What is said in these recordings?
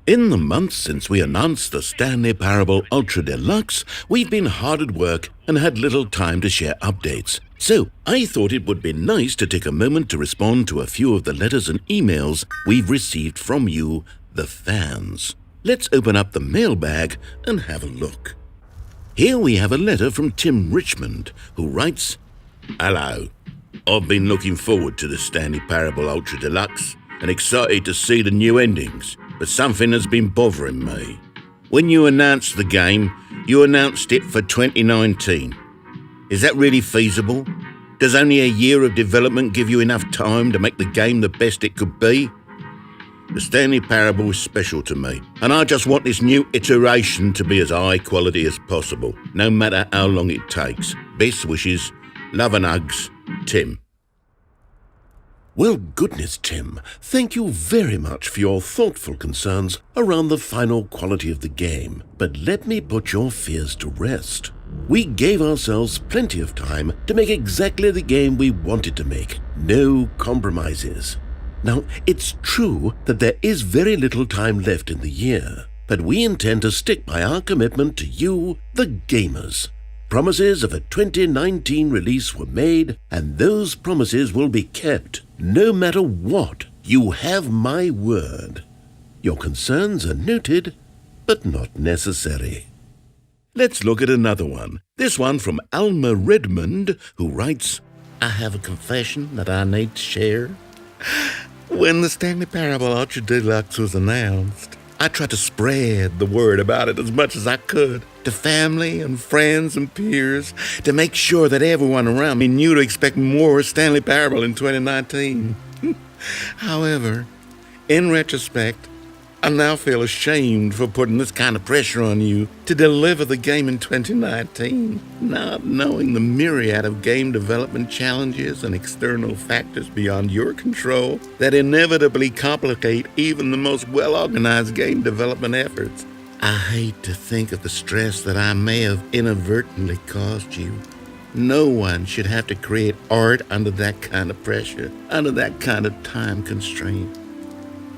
In the months since we announced the Stanley Parable Ultra Deluxe, we've been hard at work and had little time to share updates. So I thought it would be nice to take a moment to respond to a few of the letters and emails we've received from you, the fans. Let's open up the mailbag and have a look. Here we have a letter from Tim Richmond, who writes, "Hello. I've been looking forward to the Stanley Parable Ultra Deluxe and excited to see the new endings, but something has been bothering me. When you announced the game, you announced it for 2019. Is that really feasible? Does only a year of development give you enough time to make the game the best it could be? The Stanley Parable is special to me, and I just want this new iteration to be as high quality as possible, no matter how long it takes. Best wishes, love and hugs, Tim." Well, goodness, Tim, thank you very much for your thoughtful concerns around the final quality of the game. But let me put your fears to rest. We gave ourselves plenty of time to make exactly the game we wanted to make. No compromises. Now, it's true that there is very little time left in the year, but we intend to stick by our commitment to you, the gamers. Promises of a 2019 release were made, and those promises will be kept, no matter what. You have my word. Your concerns are noted, but not necessary. Let's look at another one. This one from Alma Redmond, who writes, "I have a confession that I need to share. When the Stanley Parable Ultra Deluxe was announced, I tried to spread the word about it as much as I could to family and friends and peers to make sure that everyone around me knew to expect more Stanley Parable in 2019. However, in retrospect, I now feel ashamed for putting this kind of pressure on you to deliver the game in 2019, not knowing the myriad of game development challenges and external factors beyond your control that inevitably complicate even the most well-organized game development efforts. I hate to think of the stress that I may have inadvertently caused you. No one should have to create art under that kind of pressure, under that kind of time constraint.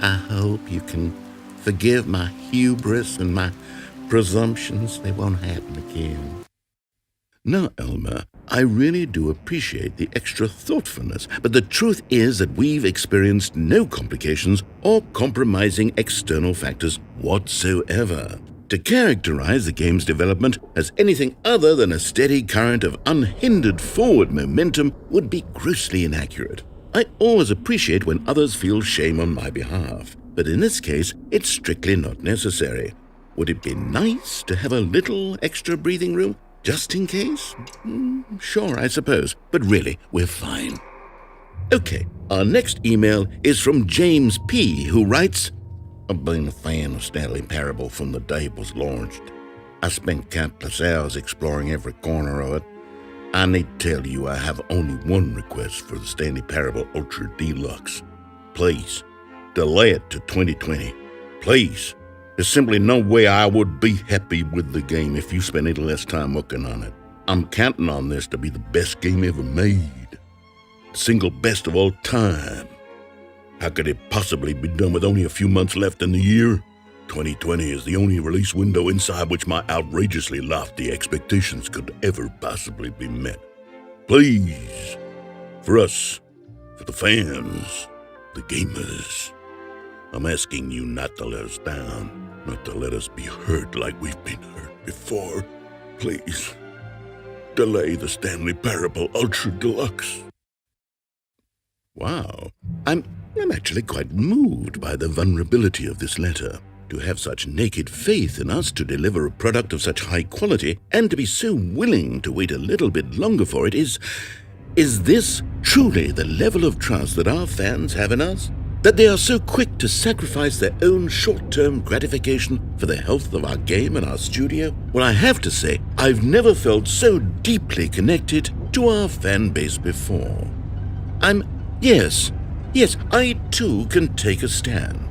I hope you can forgive my hubris and my presumptions. They won't happen again." Now, Elma, I really do appreciate the extra thoughtfulness, but the truth is that we've experienced no complications or compromising external factors whatsoever. To characterize the game's development as anything other than a steady current of unhindered forward momentum would be grossly inaccurate. I always appreciate when others feel shame on my behalf, but in this case, it's strictly not necessary. Would it be nice to have a little extra breathing room, just in case? Sure, I suppose, but really, we're fine. Okay, our next email is from James P., who writes, "I've been a fan of Stanley Parable from the day it was launched. I spent countless hours exploring every corner of it. I need to tell you I have only one request for the Stanley Parable Ultra Deluxe. Please, delay it to 2020. Please. There's simply no way I would be happy with the game if you spent any less time working on it. I'm counting on this to be the best game ever made. The single best of all time. How could it possibly be done with only a few months left in the year? 2020 is the only release window inside which my outrageously lofty expectations could ever possibly be met. Please, for us, for the fans, the gamers, I'm asking you not to let us down, not to let us be hurt like we've been hurt before. Please, delay the Stanley Parable Ultra Deluxe." Wow, I'm actually quite moved by the vulnerability of this letter. To have such naked faith in us to deliver a product of such high quality and to be so willing to wait a little bit longer for it is this truly the level of trust that our fans have in us? That they are so quick to sacrifice their own short-term gratification for the health of our game and our studio? Well, I have to say, I've never felt so deeply connected to our fan base before. Yes, I too can take a stand.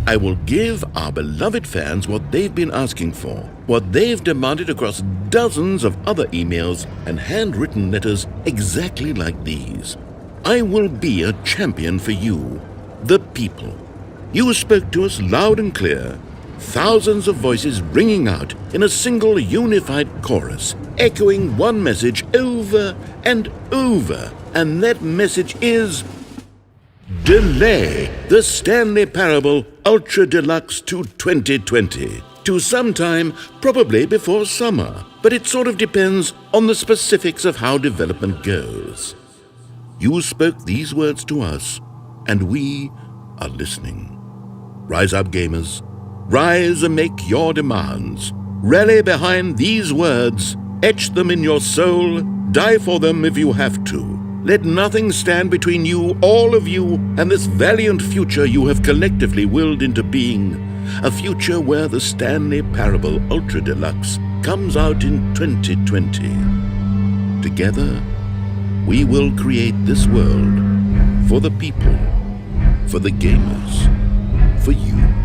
I will give our beloved fans what they've been asking for, what they've demanded across dozens of other emails and handwritten letters exactly like these. I will be a champion for you, the people. You spoke to us loud and clear. thousands of voices ringing out in a single unified chorus, echoing one message over and over, and that message is delay the Stanley Parable Ultra Deluxe to 2020, to sometime probably before summer, but it sort of depends on the specifics of how development goes. You spoke these words to us, and we are listening. Rise up, gamers. Rise and make your demands. Rally behind these words. Etch them in your soul. Die for them if you have to. Let nothing stand between you, all of you, and this valiant future you have collectively willed into being. A future where the Stanley Parable Ultra Deluxe comes out in 2020. Together, we will create this world for the people, for the gamers, for you.